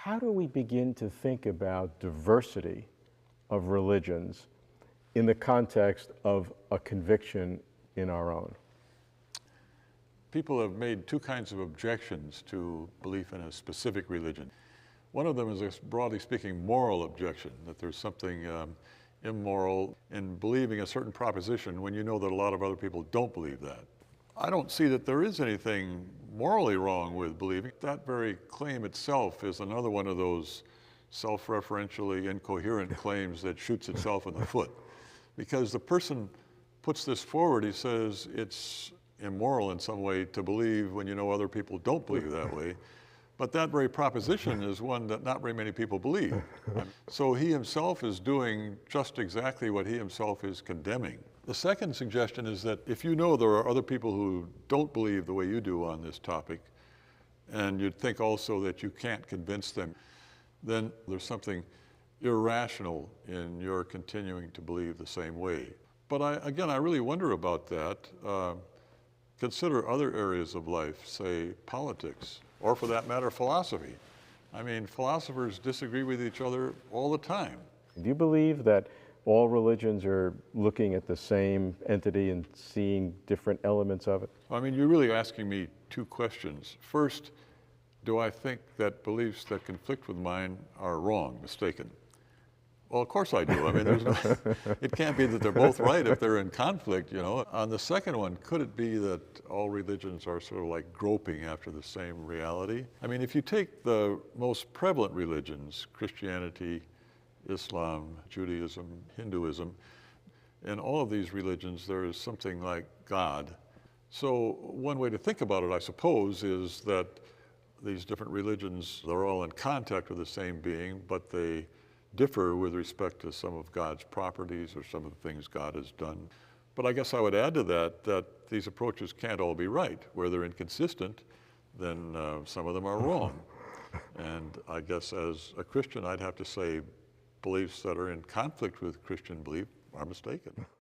how do we begin to think about diversity of religions in the context of a conviction in our own? People have made two kinds of objections to belief in a specific religion. One of them is a, broadly speaking, moral objection, that there's something immoral in believing a certain proposition when you know that a lot of other people don't believe that. I don't see that there is anything morally wrong with believing. That very claim itself is another one of those self-referentially incoherent claims that shoots itself in the foot. Because the person puts this forward, he says it's immoral in some way to believe when you know other people don't believe that way. But that very proposition is one that not very many people believe. So he himself is doing just exactly what he himself is condemning. The second suggestion is that if you know there are other people who don't believe the way you do on this topic, and you'd think also that you can't convince them, then there's something irrational in your continuing to believe the same way. But I really wonder about that. Consider other areas of life, say politics, or for that matter, philosophy. I mean, philosophers disagree with each other all the time. Do you believe that all religions are looking at the same entity and seeing different elements of it? I mean, you're really asking me two questions. First, do I think that beliefs that conflict with mine are wrong, mistaken? Well, of course I do. I mean, it can't be that they're both right if they're in conflict, you know. On the second one, could it be that all religions are sort of like groping after the same reality? I mean, if you take the most prevalent religions, Christianity, Islam, Judaism, Hinduism, in all of these religions, there is something like God. So one way to think about it, I suppose, is that these different religions, they're all in contact with the same being, but they differ with respect to some of God's properties or some of the things God has done. But I guess I would add to that that these approaches can't all be right. Where they're inconsistent, then some of them are wrong. And I guess as a Christian, I'd have to say beliefs that are in conflict with Christian belief are mistaken.